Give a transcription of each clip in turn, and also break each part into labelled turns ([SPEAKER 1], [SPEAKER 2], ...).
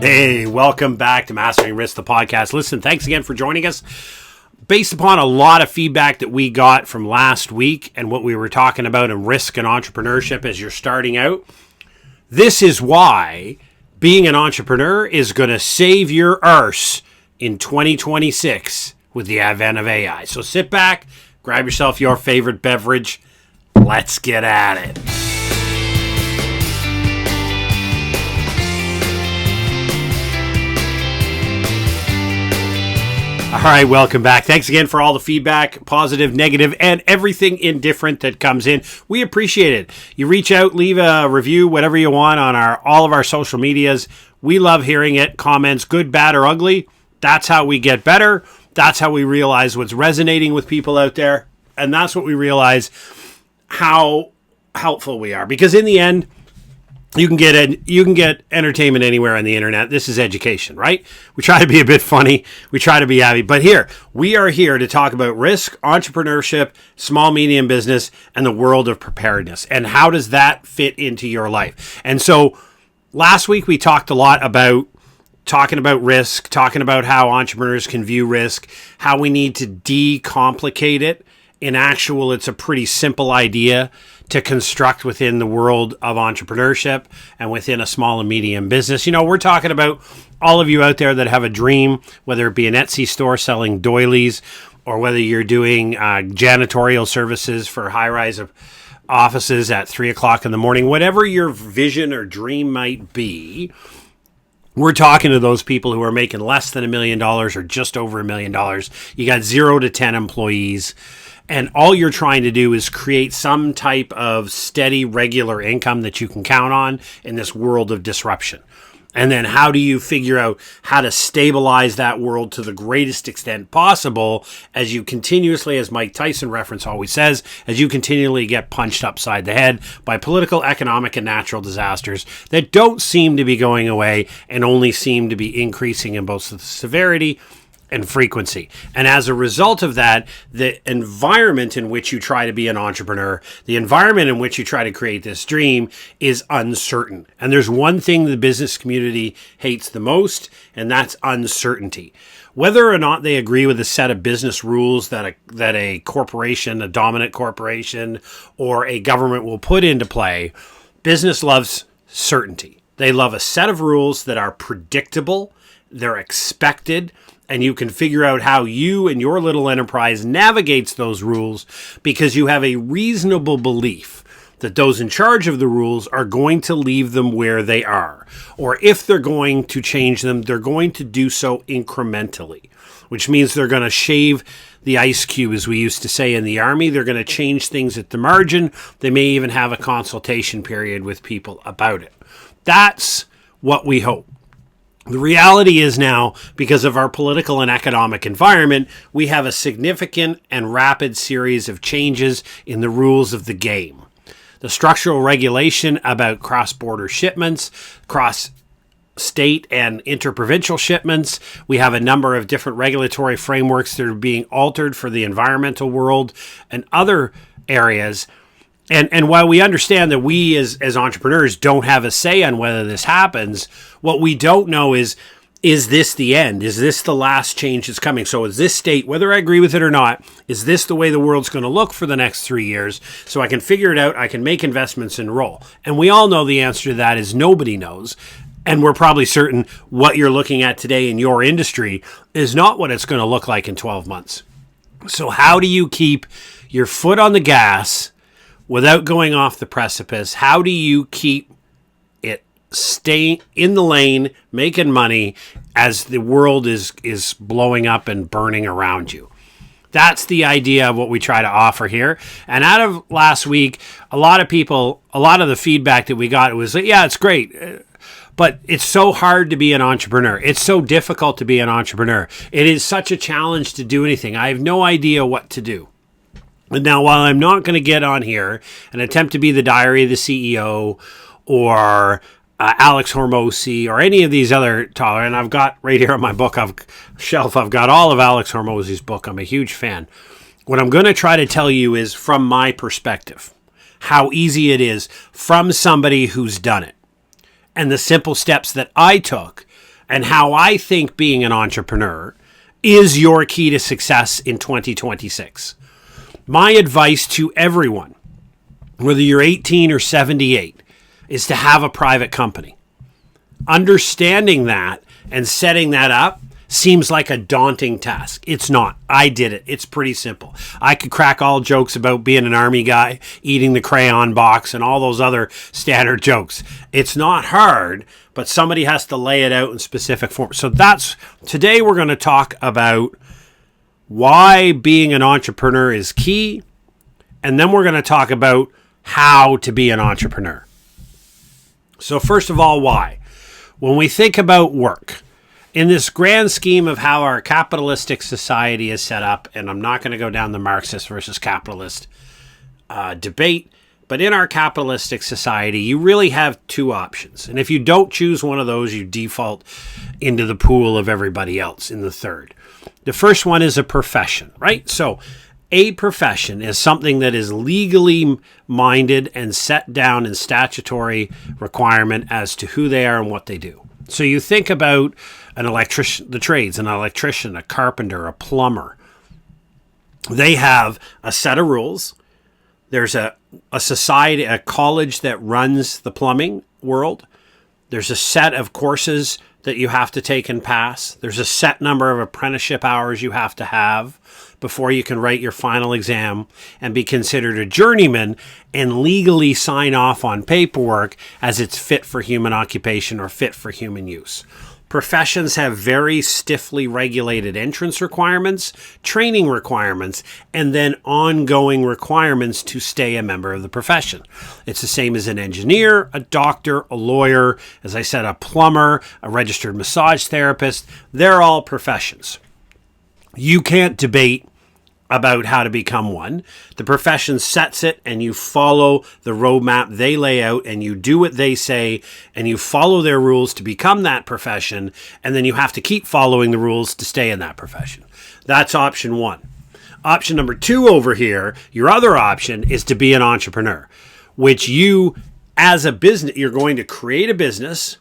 [SPEAKER 1] Hey, welcome back to Mastering Risk, the podcast. Listen, thanks again for joining us. Based upon a lot of feedback that we got from last week and what we were talking about in risk and entrepreneurship as you're starting out, this is why being an entrepreneur is going to save your arse in 2026 with the advent of AI. So sit back, grab yourself your favorite beverage. Let's get at it. All right, welcome back. Thanks again for all the feedback, positive, negative, and everything indifferent that comes in. We appreciate it. You reach out, leave a review, whatever you want on all of our social medias. We love hearing it. Comments, good, bad, or ugly. That's how we get better. That's how we realize what's resonating with people out there. And that's what we realize how helpful we are. Because in the end, you can get entertainment anywhere on the internet. This is education, right? We try to be a bit funny. We try to be happy. But we are here to talk about risk, entrepreneurship, small, medium business, and the world of preparedness. And how does that fit into your life? And so last week we talked a lot about talking about risk, talking about how entrepreneurs can view risk, how we need to decomplicate it. It's a pretty simple idea to construct within the world of entrepreneurship and within a small and medium business. You know, we're talking about all of you out there that have a dream, whether it be an Etsy store selling doilies or whether you're doing janitorial services for high-rise offices at 3 o'clock in the morning, whatever your vision or dream might be. We're talking to those people who are making less than $1 million or just over $1 million. You got 0 to 10 employees. And all you're trying to do is create some type of steady, regular income that you can count on in this world of disruption. And then how do you figure out how to stabilize that world to the greatest extent possible as you continuously, as Mike Tyson reference always says, as you continually get punched upside the head by political, economic, and natural disasters that don't seem to be going away and only seem to be increasing in both the severity and frequency. And as a result of that, the environment in which you try to be an entrepreneur, the environment in which you try to create this dream is uncertain. And there's one thing the business community hates the most, and that's uncertainty. Whether or not they agree with a set of business rules that a corporation, a dominant corporation, or a government will put into play, business loves certainty. They love a set of rules that are predictable, they're expected, and you can figure out how you and your little enterprise navigates those rules because you have a reasonable belief that those in charge of the rules are going to leave them where they are. Or if they're going to change them, they're going to do so incrementally, which means they're going to shave the ice cube, as we used to say in the Army. They're going to change things at the margin. They may even have a consultation period with people about it. That's what we hope. The reality is now, because of our political and economic environment, we have a significant and rapid series of changes in the rules of the game. The structural regulation about cross-border shipments, cross-state and interprovincial shipments. We have a number of different regulatory frameworks that are being altered for the environmental world and other areas. And while we understand that we as entrepreneurs don't have a say on whether this happens, what we don't know is this the end? Is this the last change that's coming? So is this state, whether I agree with it or not, is this the way the world's going to look for the next 3 years? So I can figure it out, I can make investments and roll. And we all know the answer to that is nobody knows. And we're probably certain what you're looking at today in your industry is not what it's going to look like in 12 months. So how do you keep your foot on the gas without going off the precipice? How do you keep it staying in the lane, making money as the world is blowing up and burning around you? That's the idea of what we try to offer here. And out of last week, a lot of the feedback that we got was, yeah, it's great, but it's so hard to be an entrepreneur. It's so difficult to be an entrepreneur. It is such a challenge to do anything. I have no idea what to do. Now, while I'm not going to get on here and attempt to be the Diary of the CEO or Alex Hormozi or any of these other taller, and I've got right here on my book shelf, I've got all of Alex Hormozi's book. I'm a huge fan. What I'm going to try to tell you is from my perspective, how easy it is from somebody who's done it and the simple steps that I took and how I think being an entrepreneur is your key to success in 2026. My advice to everyone, whether you're 18 or 78, is to have a private company. Understanding that and setting that up seems like a daunting task. It's not. I did it. It's pretty simple. I could crack all jokes about being an army guy, eating the crayon box, and all those other standard jokes. It's not hard, but somebody has to lay it out in specific form. So today we're going to talk about why being an entrepreneur is key, and then we're going to talk about how to be an entrepreneur. So first of all, why? When we think about work, in this grand scheme of how our capitalistic society is set up, and I'm not going to go down the Marxist versus capitalist debate, but in our capitalistic society, you really have two options. And if you don't choose one of those, you default into the pool of everybody else in the third. The first one is a profession, right? So a profession is something that is legally minded and set down in statutory requirement as to who they are and what they do. So you think about an electrician, the trades, an electrician, a carpenter, a plumber. They have a set of rules. There's a society, a college that runs the plumbing world. There's a set of courses that you have to take and pass. There's a set number of apprenticeship hours you have to have before you can write your final exam and be considered a journeyman and legally sign off on paperwork as it's fit for human occupation or fit for human use. Professions have very stiffly regulated entrance requirements, training requirements, and then ongoing requirements to stay a member of the profession. It's the same as an engineer, a doctor, a lawyer, as I said, a plumber, a registered massage therapist. They're all professions. You can't debate about how to become one. The profession sets it and you follow the roadmap they lay out and you do what they say and you follow their rules to become that profession, and then you have to keep following the rules to stay in that profession. That's option one. Option number two over here, your other option is to be an entrepreneur, which you, as a business, you're going to create a business.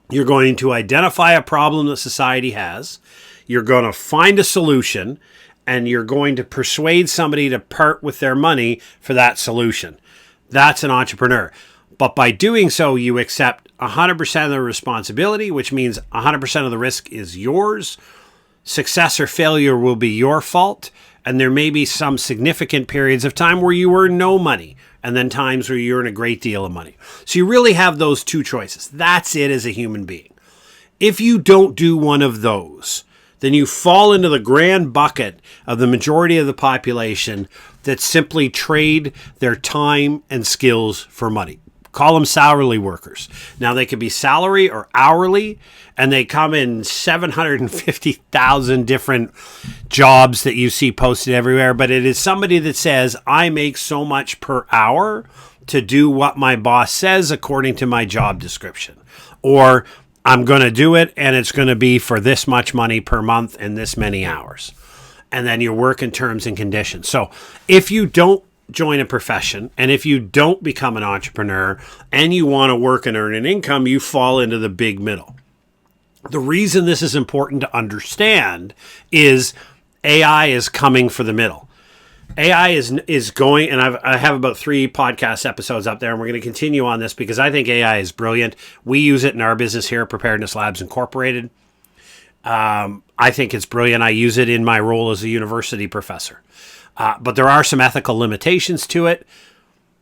[SPEAKER 1] You're going to identify a problem that society has. You're going to find a solution, and you're going to persuade somebody to part with their money for that solution. That's an entrepreneur. But by doing so, you accept 100% of the responsibility, which means 100% of the risk is yours. Success or failure will be your fault. And there may be some significant periods of time where you earn no money, and then times where you earn a great deal of money. So you really have those two choices. That's it as a human being. If you don't do one of those, then you fall into the grand bucket of the majority of the population that simply trade their time and skills for money. Call them salary workers. Now, they could be salary or hourly, and they come in 750,000 different jobs that you see posted everywhere. But it is somebody that says, I make so much per hour to do what my boss says according to my job description. Or I'm going to do it, and it's going to be for this much money per month and this many hours. And then your work in terms and conditions. So if you don't join a profession, and if you don't become an entrepreneur, and you want to work and earn an income, you fall into the big middle. The reason this is important to understand is AI is coming for the middle. AI is going, and I have about 3 podcast episodes up there, and we're going to continue on this because I think AI is brilliant. We use it in our business here, Preparedness Labs Incorporated. I think it's brilliant. I use it in my role as a university professor. But there are some ethical limitations to it.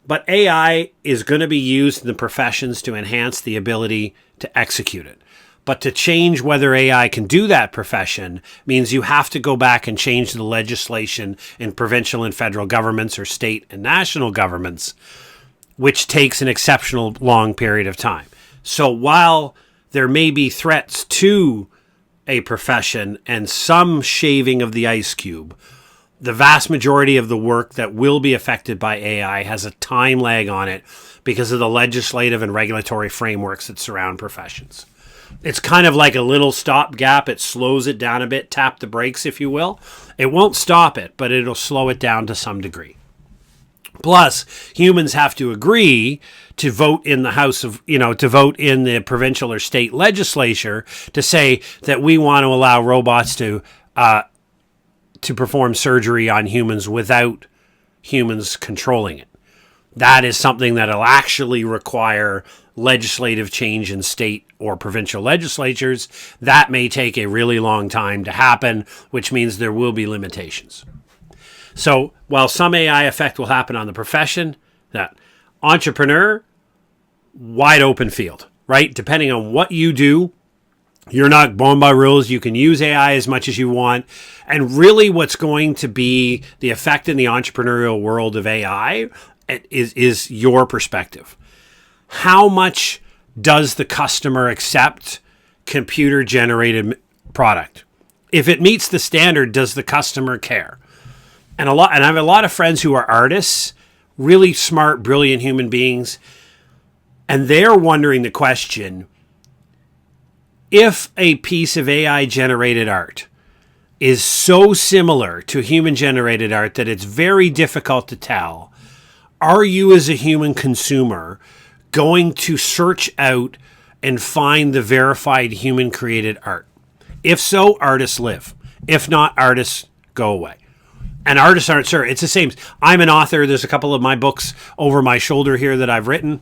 [SPEAKER 1] But AI is going to be used in the professions to enhance the ability to execute it. But to change whether AI can do that profession means you have to go back and change the legislation in provincial and federal governments or state and national governments, which takes an exceptional long period of time. So while there may be threats to a profession and some shaving of the ice cube, the vast majority of the work that will be affected by AI has a time lag on it because of the legislative and regulatory frameworks that surround professions. It's kind of like a little stopgap. It slows it down a bit, tap the brakes, if you will. It won't stop it, but it'll slow it down to some degree. Plus, humans have to agree to vote in the House of, to vote in the provincial or state legislature to say that we want to allow robots to perform surgery on humans without humans controlling it. That is something that'll actually require legislative change in state or provincial legislatures. That may take a really long time to happen, which means there will be limitations. So while some AI effect will happen on the profession, that entrepreneur, wide open field, right? Depending on what you do, you're not bound by rules. You can use AI as much as you want. And really what's going to be the effect in the entrepreneurial world of AI is your perspective. How much does the customer accept computer-generated product? If it meets the standard, does the customer care? And I have a lot of friends who are artists, really smart, brilliant human beings, and they're wondering the question, if a piece of AI-generated art is so similar to human-generated art that it's very difficult to tell, are you as a human consumer going to search out and find the verified human-created art? If so, artists live. If not, artists go away. And artists aren't sure. It's the same. I'm an author. There's a couple of my books over my shoulder here that I've written.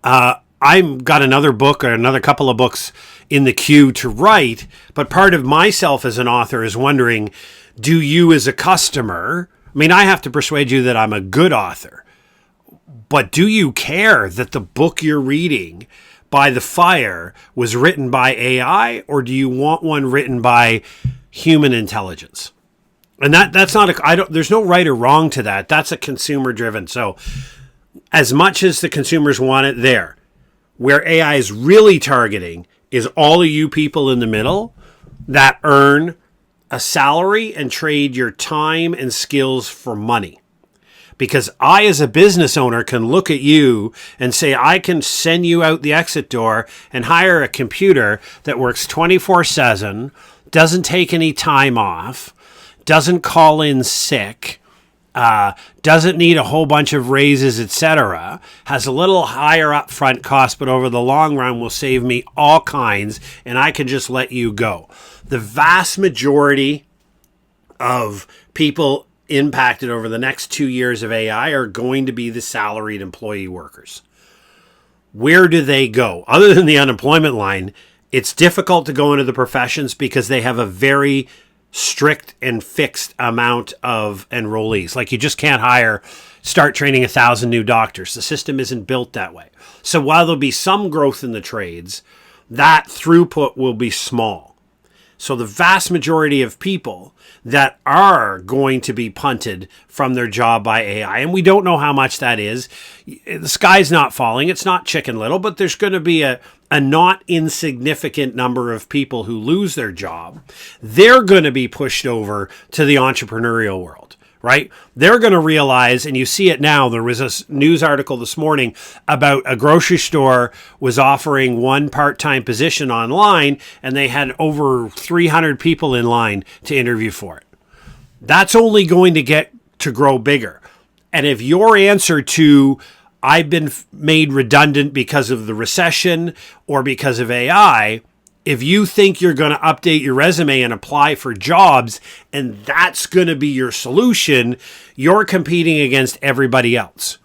[SPEAKER 1] I've got another book or another couple of books in the queue to write. But part of myself as an author is wondering, do you as a customer, I mean, I have to persuade you that I'm a good author. But do you care that the book you're reading by the fire was written by AI, or do you want one written by human intelligence? And that's not there's no right or wrong to that. That's a consumer driven. So as much as the consumers want it there, where AI is really targeting is all of you people in the middle that earn a salary and trade your time and skills for money. Because I, as a business owner, can look at you and say, I can send you out the exit door and hire a computer that works 24/7, doesn't take any time off, doesn't call in sick, doesn't need a whole bunch of raises, etc., has a little higher upfront cost, but over the long run will save me all kinds, and I can just let you go. The vast majority of people impacted over the next 2 years of AI are going to be the salaried employee workers. Where do they go? Other than the unemployment line, it's difficult to go into the professions because they have a very strict and fixed amount of enrollees. Like you just can't start training 1,000 new doctors. The system isn't built that way. So while there'll be some growth in the trades, that throughput will be small. So the vast majority of people that are going to be punted from their job by AI, and we don't know how much that is. The sky's not falling. It's not Chicken Little, but there's going to be a not insignificant number of people who lose their job. They're going to be pushed over to the entrepreneurial world, right? They're going to realize, and you see it now, there was a news article this morning about a grocery store was offering one part-time position online, and they had over 300 people in line to interview for it. That's only going to get to grow bigger. And if your answer to, I've been made redundant because of the recession or because of AI, if you think you're going to update your resume and apply for jobs and that's going to be your solution, you're competing against everybody else.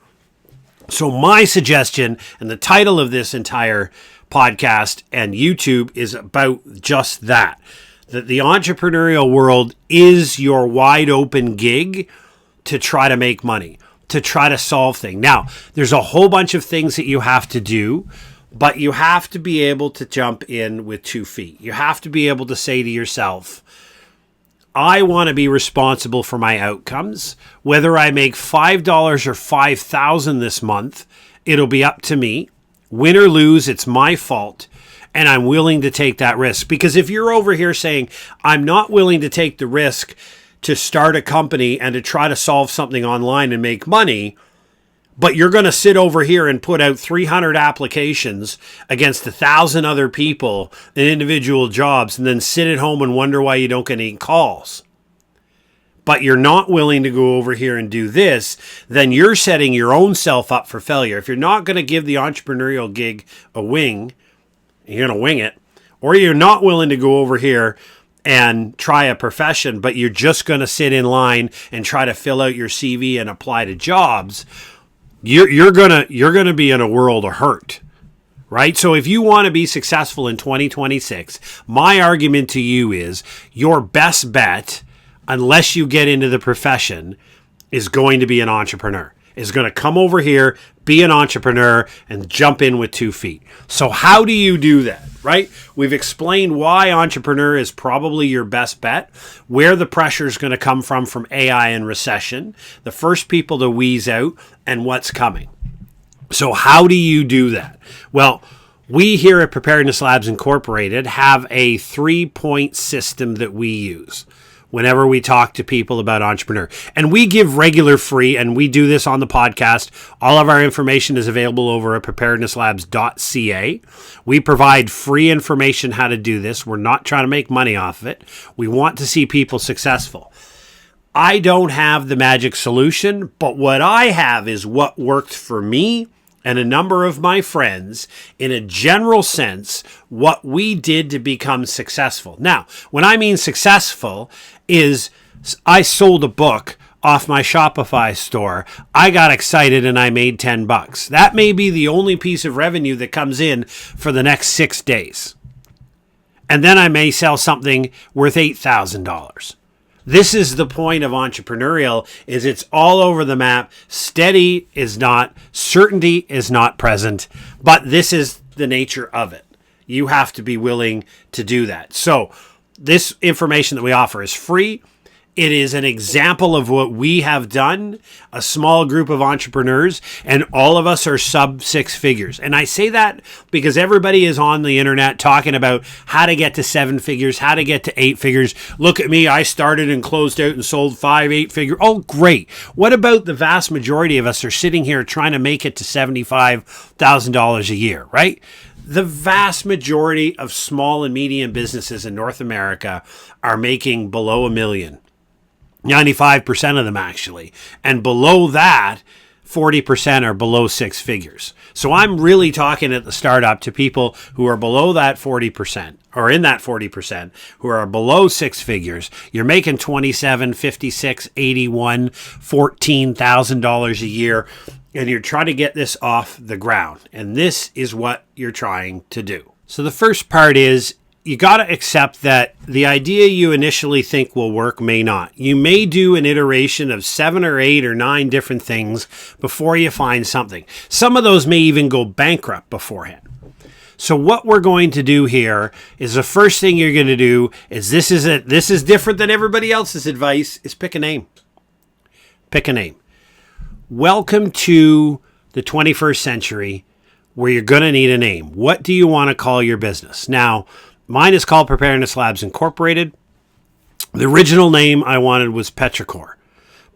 [SPEAKER 1] So my suggestion, and the title of this entire podcast and YouTube is about just that the entrepreneurial world is your wide open gig to try to make money, to try to solve things. Now, there's a whole bunch of things that you have to do, but you have to be able to jump in with 2 feet. You have to be able to say to yourself, I want to be responsible for my outcomes. Whether I make $5 or $5,000 this month, it'll be up to me. Win or lose, it's my fault. And I'm willing to take that risk. Because if you're over here saying, I'm not willing to take the risk to start a company and to try to solve something online and make money, but you're going to sit over here and put out 300 applications against 1,000 other people in individual jobs and then sit at home and wonder why you don't get any calls. but you're not willing to go over here and do this, then you're setting your own self up for failure. If you're not going to give the entrepreneurial gig a wing, you're going to wing it, or you're not willing to go over here and try a profession, but you're just going to sit in line and try to fill out your CV and apply to jobs, you're gonna be in a world of hurt. Right? So if you want to be successful in 2026, my argument to you is your best bet, unless you get into the profession, is going to be an entrepreneur. Is going to come over here, be an entrepreneur, and jump in with 2 feet. So how do you do that? Right? We've explained why entrepreneur is probably your best bet, where the pressure is going to come from AI and recession, the first people to wheeze out, and what's coming. So how do you do that? Well, we here at Preparedness Labs Incorporated have a 3-point system that we use whenever we talk to people about entrepreneur. And we give regular free, and we do this on the podcast. All of our information is available over at preparednesslabs.ca. We provide free information how to do this. We're not trying to make money off of it. We want to see people successful. I don't have the magic solution, but what I have is what worked for me and a number of my friends, in a general sense, what we did to become successful. Now, when I mean successful, is I sold a book off my Shopify store. I got excited and I made $10. That may be the only piece of revenue that comes in for the next 6 days. And then I may sell something worth $8,000. This is the point of entrepreneurial, is it's all over the map. Steady is not, certainty is not present, but this is the nature of it. You have to be willing to do that. So this information that we offer is free. It is an example of what we have done, a small group of entrepreneurs, and all of us are sub 6 figures. And I say that because everybody is on the internet talking about how to get to 7 figures, how to get to 8 figures. Look at me, I started and closed out and sold 5, 8 figures. Oh, great. What about the vast majority of us are sitting here trying to make it to $75,000 a year, right? The vast majority of small and medium businesses in North America are making below $1 million. 95% of them actually. And below that, 40% are below 6 figures. So I'm really talking at the startup to people who are below that 40%, or in that 40%, who are below 6 figures. You're making $27,000, $56,000, $81,000, $14,000 a year, and you're trying to get this off the ground. And this is what you're trying to do. So the first part is, you got to accept that the idea you initially think will work may not. You may do an iteration of 7 or 8 or 9 different things before you find something. Some of those may even go bankrupt beforehand. So what we're going to do here is, the first thing you're going to do is, this is different than everybody else's advice, is pick a name. Pick a name. Welcome to the 21st century, where you're going to need a name. What do you want to call your business? Now, mine is called Preparedness Labs Incorporated. The original name I wanted was Petrichor.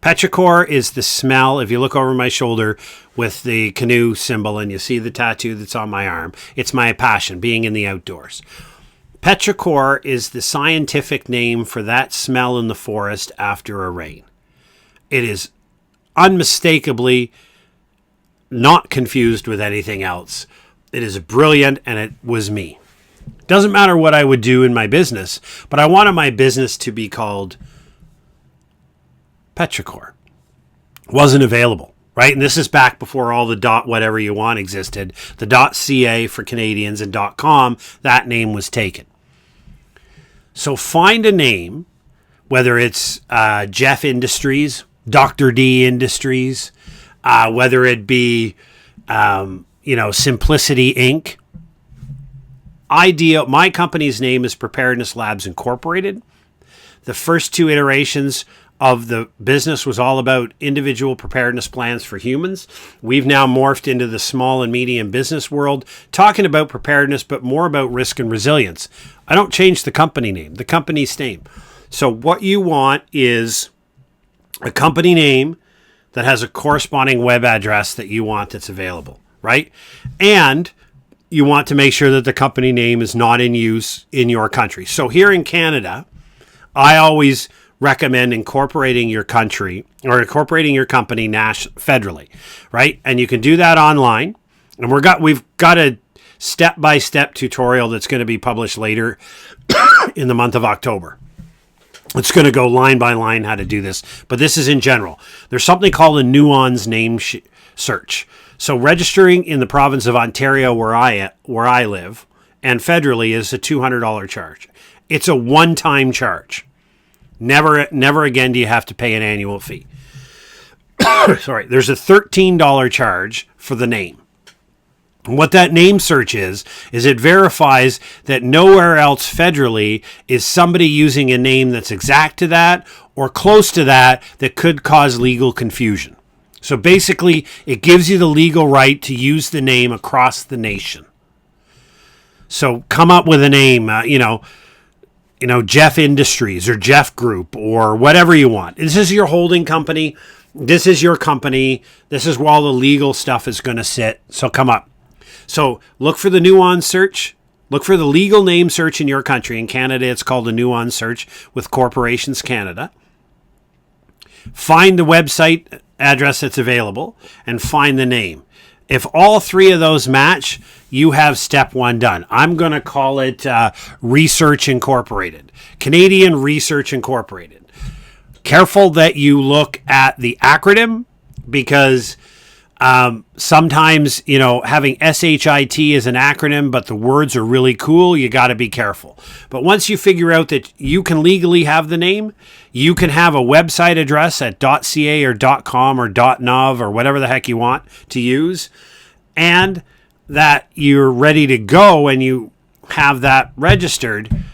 [SPEAKER 1] Petrichor is the smell. If you look over my shoulder with the canoe symbol and you see the tattoo that's on my arm, it's my passion, being in the outdoors. Petrichor is the scientific name for that smell in the forest after a rain. It is unmistakably not confused with anything else. It is brilliant, and it was me. Doesn't matter what I would do in my business, but I wanted my business to be called Petrichor. Wasn't available, right? And this is back before all the .whatever you want existed. The .ca for Canadians and .com, that name was taken. So find a name, whether it's Jeff Industries, Dr. D Industries, whether it be Simplicity Inc. My company's name is Preparedness Labs Incorporated. The first 2 iterations of the business was all about individual preparedness plans for humans. We've now morphed into the small and medium business world, talking about preparedness, but more about risk and resilience. I don't change the company name, the company's name. So what you want is a company name that has a corresponding web address that you want that's available, right? And you want to make sure that the company name is not in use in your country. So here in Canada, I always recommend incorporating your country or incorporating your company federally, right? And you can do that online. And we've got a step-by-step tutorial that's going to be published later in the month of October. It's going to go line by line how to do this, but this is in general. There's something called a nuance name search. So registering in the province of Ontario, where I live, and federally is a $200 charge. It's a one-time charge. Never again do you have to pay an annual fee. Sorry, there's a $13 charge for the name. What that name search is it verifies that nowhere else federally is somebody using a name that's exact to that or close to that could cause legal confusion. So basically, it gives you the legal right to use the name across the nation. So come up with a name, Jeff Industries or Jeff Group or whatever you want. This is your holding company. This is your company. This is where all the legal stuff is going to sit. So come up. So look for the nuance search. Look for the legal name search in your country. In Canada, it's called a nuance search with Corporations Canada. Find the website address that's available and find the name. If all three of those match, you have step one done. I'm going to call it Research Incorporated. Canadian Research Incorporated. Careful that you look at the acronym because sometimes, having SHIT is an acronym, but the words are really cool. You got to be careful. But once you figure out that you can legally have the name, you can have a website address at .ca or .com or .nov or whatever the heck you want to use, and that you're ready to go and you have that registered,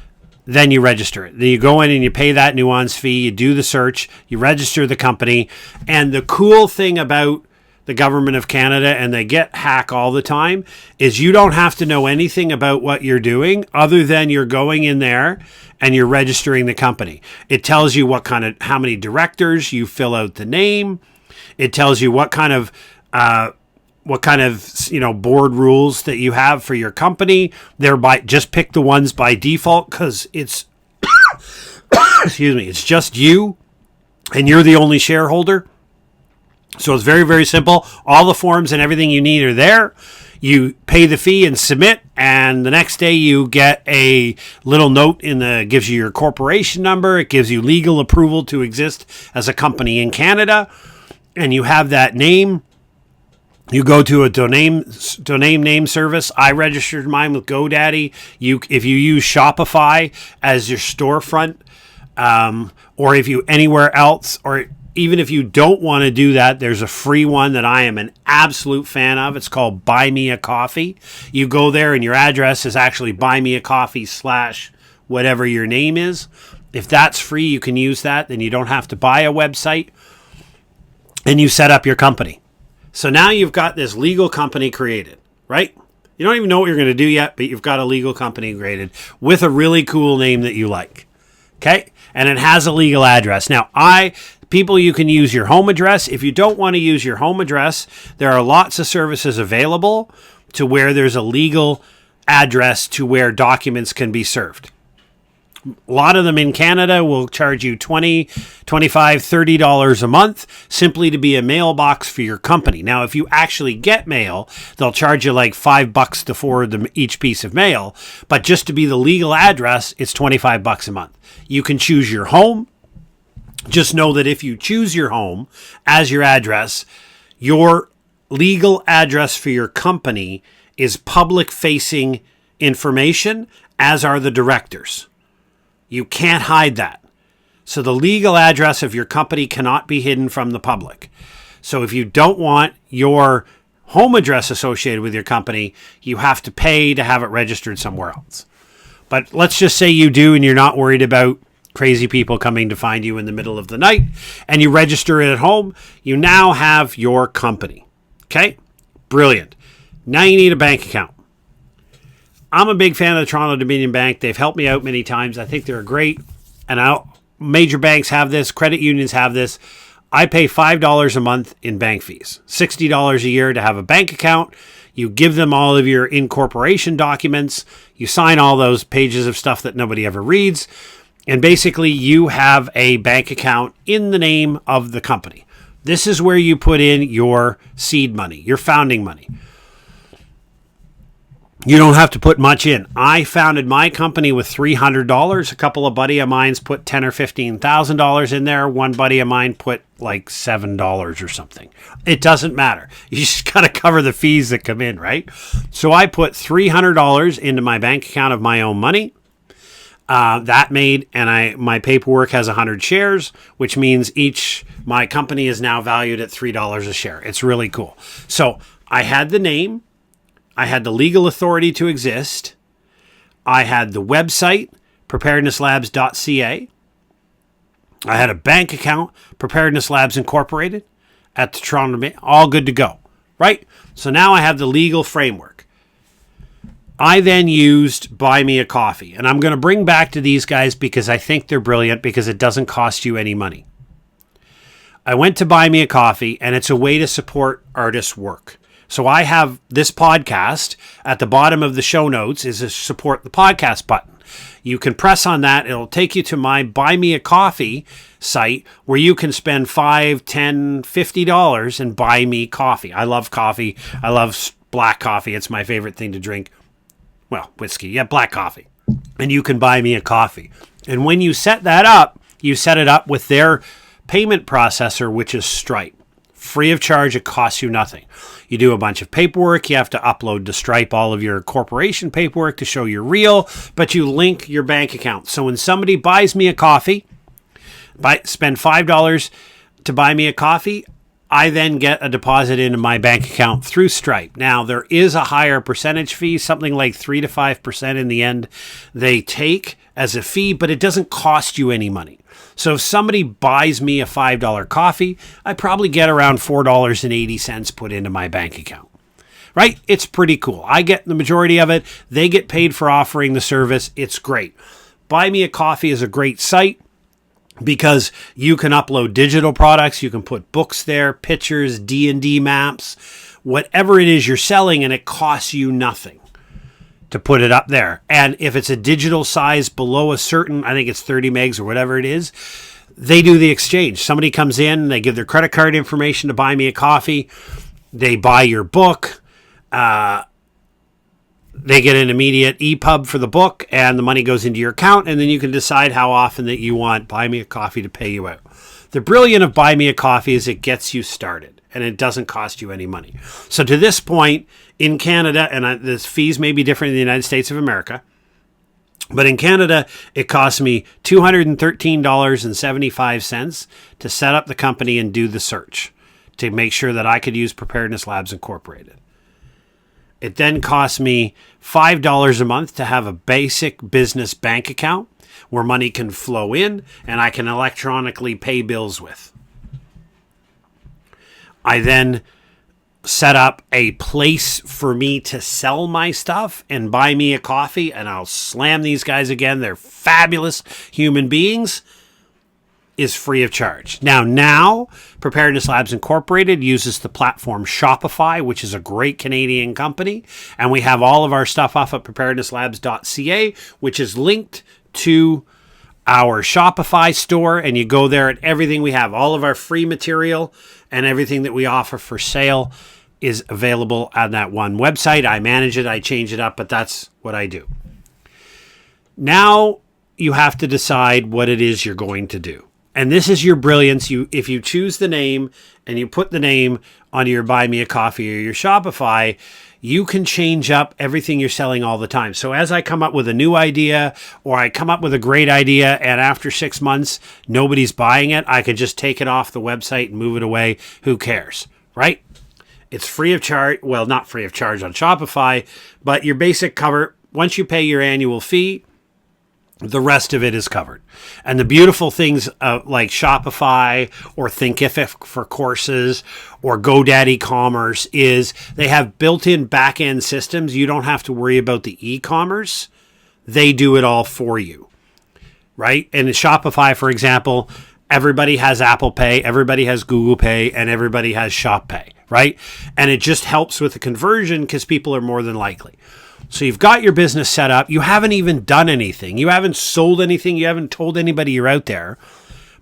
[SPEAKER 1] then you register it. Then you go in and you pay that nuance fee, you do the search, you register the company. And the cool thing about the government of Canada, and they get hacked all the time, is you don't have to know anything about what you're doing other than you're going in there and you're registering the company. It tells you how many directors, you fill out the name. It tells you what kind of board rules that you have for your company. Just pick the ones by default because it's it's just you and you're the only shareholder. So it's very, very simple. All the forms and everything you need are there. You pay the fee and submit, and the next day you get a little note gives you your corporation number. It gives you legal approval to exist as a company in Canada, and you have that name. You go to a domain name service. I registered mine with GoDaddy. If you use Shopify as your storefront, or if you anywhere else, or even if you don't want to do that, there's a free one that I am an absolute fan of. It's called Buy Me a Coffee. You go there and your address is actually buymeacoffee / whatever your name is. If that's free, you can use that. Then you don't have to buy a website and you set up your company. So now you've got this legal company created, right? You don't even know what you're going to do yet, but you've got a legal company created with a really cool name that you like. Okay? And it has a legal address. Now, you can use your home address. If you don't want to use your home address, there are lots of services available to where there's a legal address to where documents can be served. A lot of them in Canada will charge you $20, $25, $30 a month simply to be a mailbox for your company. Now, if you actually get mail, they'll charge you like $5 to forward them each piece of mail. But just to be the legal address, it's $25 a month. You can choose your home. Just know that if you choose your home as your address, your legal address for your company is public-facing information, as are the directors. You can't hide that. So the legal address of your company cannot be hidden from the public. So if you don't want your home address associated with your company, you have to pay to have it registered somewhere else. But let's just say you do and you're not worried about crazy people coming to find you in the middle of the night, and you register it at home. You now have your company. Okay? Brilliant. Now you need a bank account. I'm a big fan of the Toronto Dominion Bank. They've helped me out many times. I think they're great. And major banks have this. Credit unions have this. I pay $5 a month in bank fees. $60 a year to have a bank account. You give them all of your incorporation documents. You sign all those pages of stuff that nobody ever reads. And basically, you have a bank account in the name of the company. This is where you put in your seed money, your founding money. You don't have to put much in. I founded my company with $300. A couple of buddy of mine's put $10,000 or $15,000 in there. One buddy of mine put like $7 or something. It doesn't matter. You just got to cover the fees that come in, right? So I put $300 into my bank account of my own money. My paperwork has 100 shares, which means my company is now valued at $3 a share. It's really cool. So I had the name. I had the legal authority to exist. I had the website, preparednesslabs.ca. I had a bank account, Preparedness Labs Incorporated, at the Toronto, all good to go, right? So now I have the legal framework. I then used Buy Me a Coffee, and I'm going to bring back to these guys because I think they're brilliant because it doesn't cost you any money. I went to Buy Me a Coffee, and it's a way to support artists' work. So I have this podcast at the bottom of the show notes is a support the podcast button. You can press on that. It'll take you to my Buy Me a Coffee site where you can spend $5, $10, $50 and buy me coffee. I love coffee. I love black coffee. It's my favorite thing to drink. Well, whiskey. Yeah, black coffee. And you can buy me a coffee. And when you set that up, you set it up with their payment processor, which is Stripe. Free of charge, it costs you nothing. You do a bunch of paperwork. You have to upload to Stripe all of your corporation paperwork to show you're real, but you link your bank account. So when somebody buys me a coffee, spend $5 to buy me a coffee, I then get a deposit into my bank account through Stripe. Now, there is a higher percentage fee, something like 3 to 5% in the end they take as a fee, but it doesn't cost you any money. So if somebody buys me a $5 coffee, I probably get around $4.80 put into my bank account. Right? It's pretty cool. I get the majority of it. They get paid for offering the service. It's great. Buy Me a Coffee is a great site because you can upload digital products. You can put books there, pictures, D&D maps, whatever it is you're selling, and it costs you nothing to put it up there. And if it's a digital size below a certain, I think it's 30 megs or whatever it is, they do the exchange. Somebody comes in, they give their credit card information to buy me a coffee. They buy your book. They get an immediate EPUB for the book, and the money goes into your account, and then you can decide how often that you want Buy Me a Coffee to pay you out. The brilliant of Buy Me a Coffee is it gets you started, and it doesn't cost you any money. So to this point, in Canada, and the fees may be different in the United States of America, but in Canada, it cost me $213.75 to set up the company and do the search to make sure that I could use Preparedness Labs Incorporated. It then cost me $5 a month to have a basic business bank account where money can flow in and I can electronically pay bills with. I then set up a place for me to sell my stuff and Buy Me a Coffee, and I'll slam these guys again. They're fabulous human beings. Is free of charge. Now, Preparedness Labs Incorporated uses the platform Shopify, which is a great Canadian company, and we have all of our stuff off at preparednesslabs.ca, which is linked to our Shopify store, and you go there and everything we have, all of our free material and everything that we offer for sale is available on that one website. I manage it, I change it up, but that's what I do. Now you have to decide what it is you're going to do. And this is your brilliance. If you choose the name and you put the name on your Buy Me a Coffee or your Shopify, you can change up everything you're selling all the time. So as I come up with a new idea or I come up with a great idea and after 6 months, nobody's buying it, I can just take it off the website and move it away. Who cares, right? It's free of charge. Well, not free of charge on Shopify, but your basic cover, once you pay your annual fee, the rest of it is covered. And the beautiful things like Shopify or Thinkific for courses or GoDaddy Commerce is they have built-in back-end systems. You don't have to worry about the e-commerce. They do it all for you, right? And in Shopify, for example, everybody has Apple Pay, everybody has Google Pay, and everybody has Shop Pay, right? And it just helps with the conversion because people are more than likely. So you've got your business set up. You haven't even done anything. You haven't sold anything. You haven't told anybody you're out there.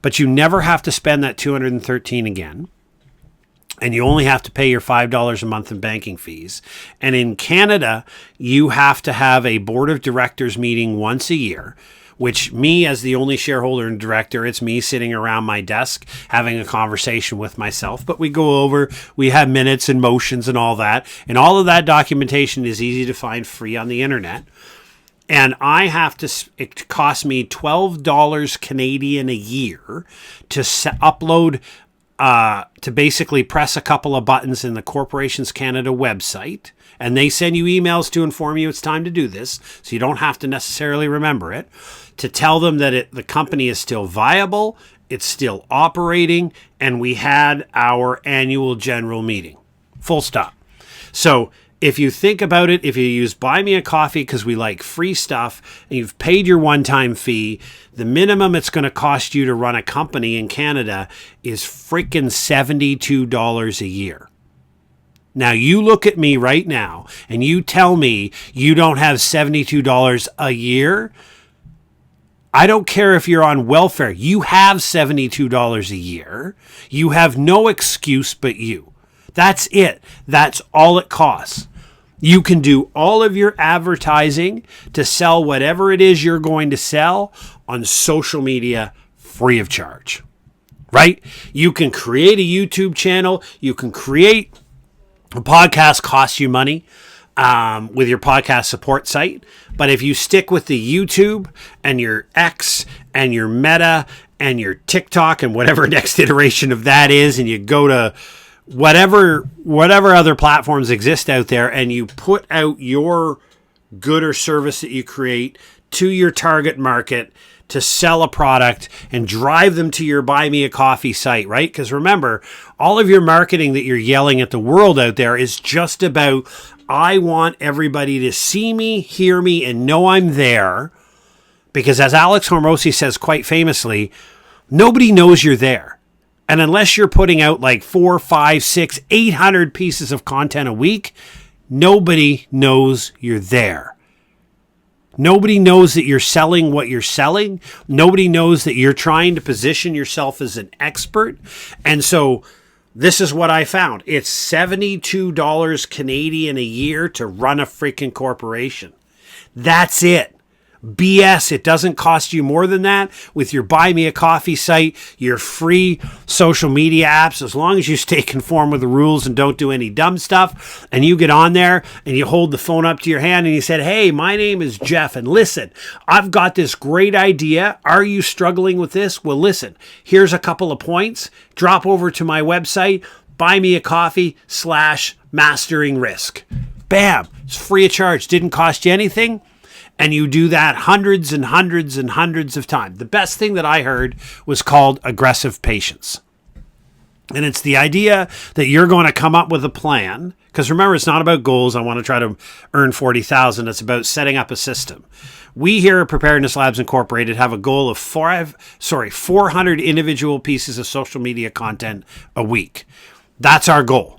[SPEAKER 1] But you never have to spend that $213 again. And you only have to pay your $5 a month in banking fees. And in Canada, you have to have a board of directors meeting once a year, which me as the only shareholder and director, it's me sitting around my desk having a conversation with myself. But we go over, we have minutes and motions and all that. And all of that documentation is easy to find free on the internet. And it costs me $12 Canadian a year to upload, to basically press a couple of buttons in the Corporations Canada website. And they send you emails to inform you it's time to do this. So you don't have to necessarily remember it. To tell them that the company is still viable, it's still operating, and we had our annual general meeting. Full stop. So if you think about it, if you use Buy Me a Coffee because we like free stuff and you've paid your one-time fee, the minimum it's going to cost you to run a company in Canada is freaking $72 a year. Now, you look at me right now and you tell me you don't have $72 a year. I don't care if you're on welfare. You have $72 a year. You have no excuse but you. That's it. That's all it costs. You can do all of your advertising to sell whatever it is you're going to sell on social media free of charge, right? You can create a YouTube channel. You can create a podcast, costs you money with your podcast support site. But if you stick with the YouTube and your X and your Meta and your TikTok and whatever next iteration of that is, and you go to whatever other platforms exist out there, and you put out your good or service that you create to your target market to sell a product and drive them to your Buy Me a Coffee site, right? Because remember, all of your marketing that you're yelling at the world out there is just about, I want everybody to see me, hear me, and know I'm there. Because as Alex Hormozi says quite famously, nobody knows you're there. And unless you're putting out like 4, 5, 6, 800 pieces of content a week, nobody knows you're there. Nobody knows that you're selling what you're selling. Nobody knows that you're trying to position yourself as an expert. And so this is what I found. It's $72 Canadian a year to run a freaking corporation. That's it. BS. It doesn't cost you more than that with your Buy Me a Coffee site, your free social media apps, as long as you stay conform with the rules and don't do any dumb stuff. And you get on there and you hold the phone up to your hand and you said, hey, my name is Jeff. And listen, I've got this great idea. Are you struggling with this? Well, listen, here's a couple of points. Drop over to my website, buymeacoffee.com/mastering risk. Bam. It's free of charge. Didn't cost you anything. And you do that hundreds and hundreds and hundreds of times. The best thing that I heard was called aggressive patience. And it's the idea that you're going to come up with a plan. Because remember, it's not about goals. I want to try to earn 40,000. It's about setting up a system. We here at Preparedness Labs Incorporated have a goal of 400 individual pieces of social media content a week. That's our goal.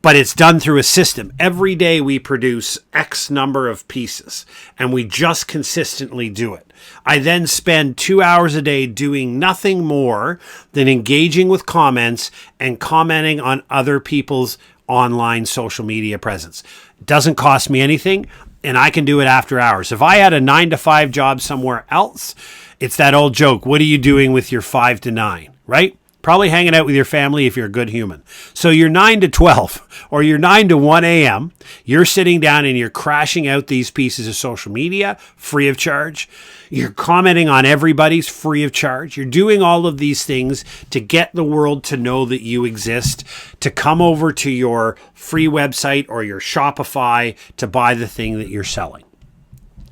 [SPEAKER 1] But it's done through a system. Every day we produce X number of pieces, and we just consistently do it. I then spend 2 hours a day doing nothing more than engaging with comments and commenting on other people's online social media presence. It doesn't cost me anything, and I can do it after hours. If I had a 9-to-5 job somewhere else, it's that old joke, what are you doing with your 5 to 9, right? Probably hanging out with your family if you're a good human. So you're 9 to 12 or you're 9 to 1 a.m. You're sitting down and you're crashing out these pieces of social media free of charge. You're commenting on everybody's free of charge. You're doing all of these things to get the world to know that you exist, to come over to your free website or your Shopify to buy the thing that you're selling.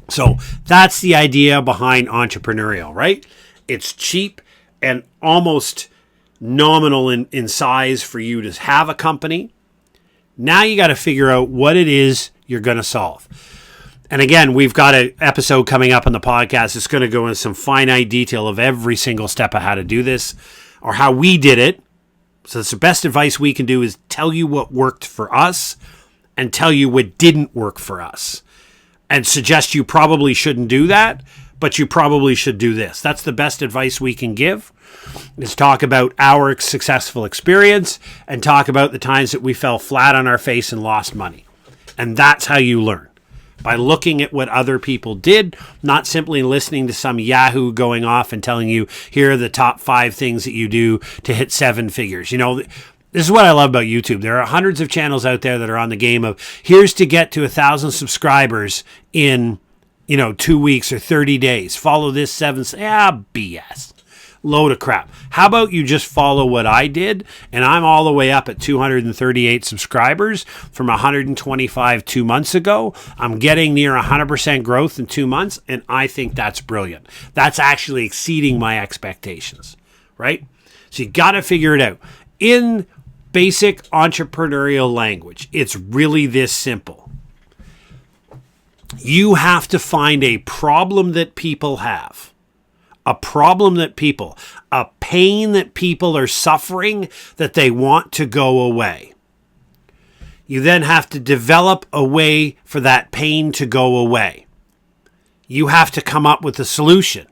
[SPEAKER 1] So that's the idea behind entrepreneurial, right? It's cheap and almost nominal in size for you to have a company. Now you got to figure out what it is you're going to solve. And again, we've got an episode coming up on the podcast. It's going to go into some finite detail of every single step of how to do this or how we did it. So that's the best advice we can do, is tell you what worked for us and tell you what didn't work for us, and suggest you probably shouldn't do that, but you probably should do this. That's the best advice we can give, is talk about our successful experience and talk about the times that we fell flat on our face and lost money. And that's how you learn, by looking at what other people did, not simply listening to some Yahoo going off and telling you, here are the top 5 things that you do to hit 7 figures. You know, this is what I love about YouTube. There are hundreds of channels out there that are on the game of, here's to get to 1,000 subscribers in, 2 weeks or 30 days. Follow this 7. BS. Load of crap. How about you just follow what I did? And I'm all the way up at 238 subscribers from 125 2 months ago. I'm getting near 100% growth in 2 months, and I think that's brilliant. That's actually exceeding my expectations, right? So you got to figure it out. In basic entrepreneurial language, it's really this simple. You have to find a problem that people have. A pain that people are suffering that they want to go away. You then have to develop a way for that pain to go away. You have to come up with a solution.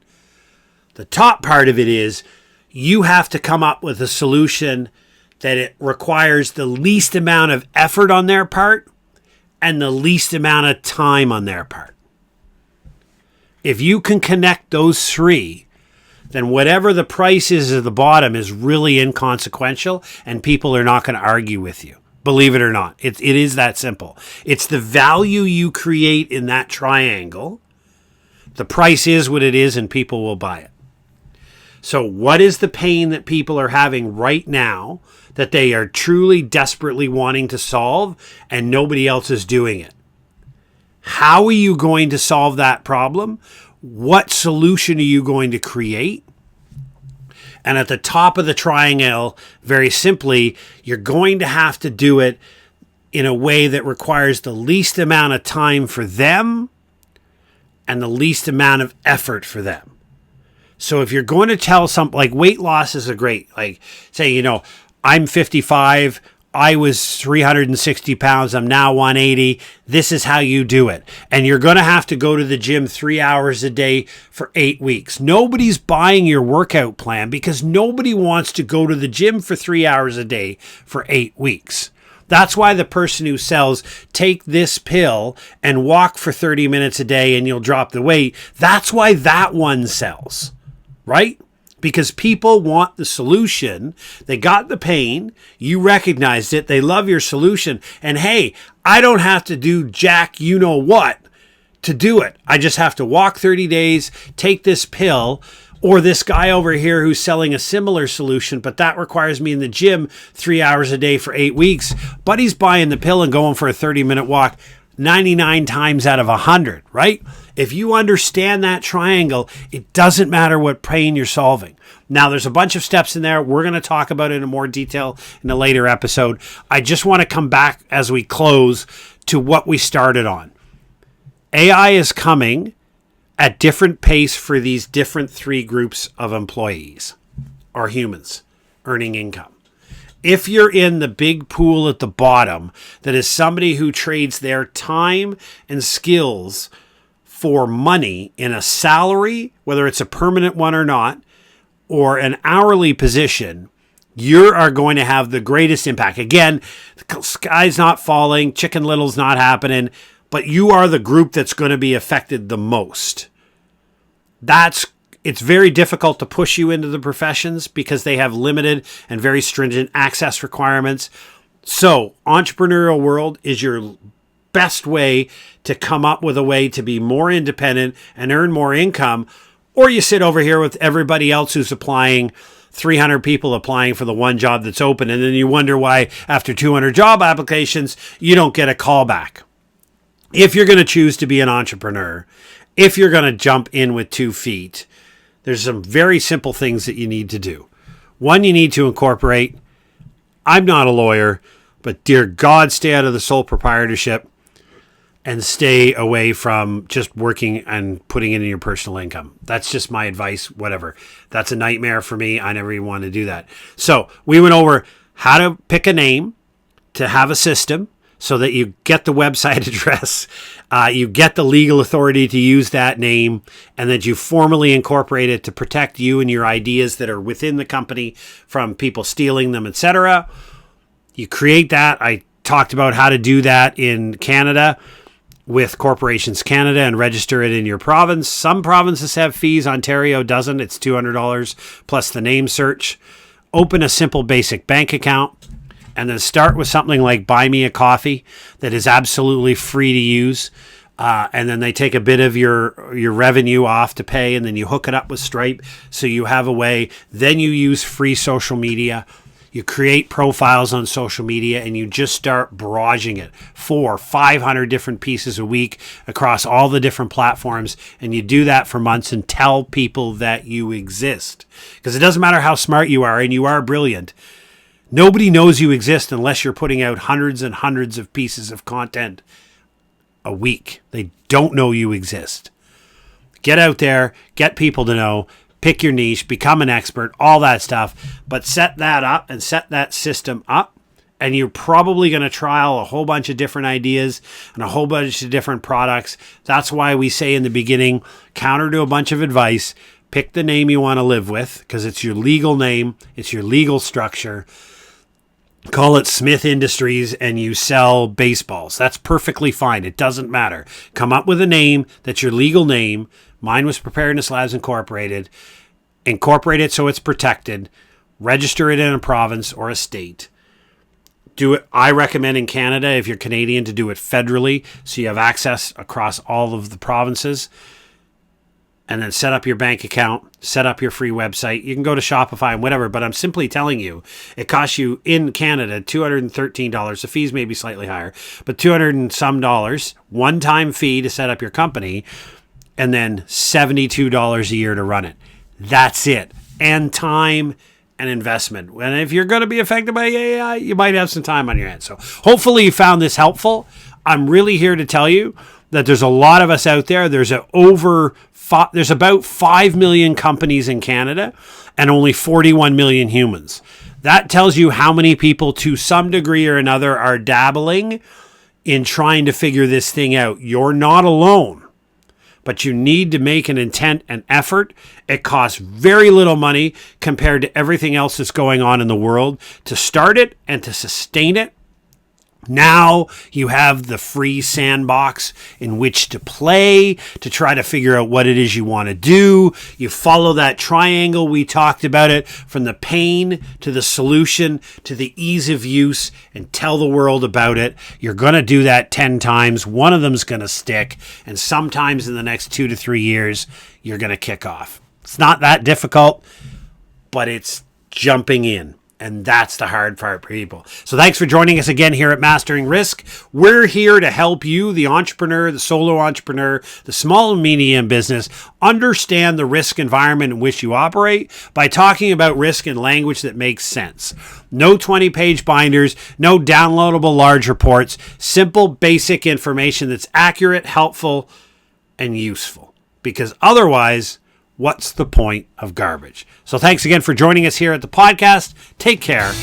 [SPEAKER 1] The top part of it is, you have to come up with a solution that it requires the least amount of effort on their part and the least amount of time on their part. If you can connect those 3, then whatever the price is at the bottom is really inconsequential, and people are not going to argue with you. Believe it or not, it is that simple. It's the value you create in that triangle. The price is what it is, and people will buy it. So what is the pain that people are having right now that they are truly desperately wanting to solve, and nobody else is doing it? How are you going to solve that problem? What solution are you going to create? And at the top of the triangle, very simply, you're going to have to do it in a way that requires the least amount of time for them and the least amount of effort for them. So if you're going to tell something like weight loss is a great, like say, I'm 55, I was 360 pounds, I'm now 180. This is how you do it. And you're going to have to go to the gym 3 hours a day for 8 weeks. Nobody's buying your workout plan because nobody wants to go to the gym for 3 hours a day for 8 weeks. That's why the person who sells, take this pill and walk for 30 minutes a day and you'll drop the weight, that's why that one sells. Right? Because people want the solution. They got the pain. You recognized it. They love your solution. And hey, I don't have to do jack you know what to do it. I just have to walk 30 days, take this pill, or this guy over here who's selling a similar solution, but that requires me in the gym 3 hours a day for 8 weeks. But he's buying the pill and going for a 30-minute walk 99 times out of 100, right? If you understand that triangle, it doesn't matter what pain you're solving. Now, there's a bunch of steps in there. We're going to talk about it in more detail in a later episode. I just want to come back as we close to what we started on. AI is coming at different pace for these different 3 groups of employees or humans earning income. If you're in the big pool at the bottom, that is somebody who trades their time and skills for money in a salary, whether it's a permanent one or not, or an hourly position, you are going to have the greatest impact. Again, the sky's not falling, Chicken Little's not happening, but you are the group that's going to be affected the most. It's very difficult to push you into the professions because they have limited and very stringent access requirements. So, entrepreneurial world is your best way to come up with a way to be more independent and earn more income, or you sit over here with everybody else who's applying, 300 people applying for the one job that's open, and then you wonder why after 200 job applications, you don't get a call back. If you're going to choose to be an entrepreneur, if you're going to jump in with 2 feet, there's some very simple things that you need to do. One, you need to incorporate, I'm not a lawyer, but dear God, stay out of the sole proprietorship and stay away from just working and putting it in your personal income. That's just my advice, whatever. That's a nightmare for me. I never even want to do that. So we went over how to pick a name, to have a system so that you get the website address, you get the legal authority to use that name, and that you formally incorporate it to protect you and your ideas that are within the company from people stealing them, etc. You create that. I talked about how to do that in Canada with Corporations Canada and register it in your province. Some provinces have fees. Ontario doesn't. It's $200 plus the name search. Open a simple basic bank account and then start with something like Buy Me a Coffee that is absolutely free to use. And then they take a bit of your revenue off to pay, and then you hook it up with Stripe so you have a way. Then you use free social media. You create profiles on social media and you just start barraging it. 400-500 different pieces a week across all the different platforms. And you do that for months and tell people that you exist. Because it doesn't matter how smart you are, and you are brilliant. Nobody knows you exist unless you're putting out hundreds and hundreds of pieces of content a week. They don't know you exist. Get out there, get people to know. Pick your niche, become an expert, all that stuff, but set that up and set that system up. And you're probably going to trial a whole bunch of different ideas and a whole bunch of different products. That's why we say in the beginning, counter to a bunch of advice, pick the name you want to live with because it's your legal name. It's your legal structure. Call it Smith Industries and you sell baseballs. That's perfectly fine. It doesn't matter. Come up with a name that's your legal name. Mine was Preparedness Labs Incorporated. Incorporate it so it's protected. Register it in a province or a state. Do it. I recommend in Canada, if you're Canadian, to do it federally so you have access across all of the provinces. And then set up your bank account, set up your free website. You can go to Shopify and whatever, but I'm simply telling you, it costs you in Canada $213. The fees may be slightly higher, but $200 and some dollars, one-time fee to set up your company, and then $72 a year to run it. That's it. And time and investment. And if you're going to be affected by AI, you might have some time on your hands. So hopefully you found this helpful. I'm really here to tell you that there's a lot of us out there. There's about 5 million companies in Canada and only 41 million humans. That tells you how many people to some degree or another are dabbling in trying to figure this thing out. You're not alone, but you need to make an intent and effort. It costs very little money compared to everything else that's going on in the world to start it and to sustain it. Now you have the free sandbox in which to play, to try to figure out what it is you want to do. You follow that triangle. We talked about it from the pain to the solution to the ease of use, and tell the world about it. You're going to do that 10 times. One of them's going to stick. And sometimes in the next 2 to 3 years, you're going to kick off. It's not that difficult, but it's jumping in. And that's the hard part for people. So thanks for joining us again here at Mastering Risk. We're here to help you, the entrepreneur, the solo entrepreneur, the small and medium business, understand the risk environment in which you operate by talking about risk in language that makes sense. No 20-page binders, no downloadable large reports, simple, basic information that's accurate, helpful, and useful. Because otherwise, what's the point of garbage? So thanks again for joining us here at the podcast. Take care.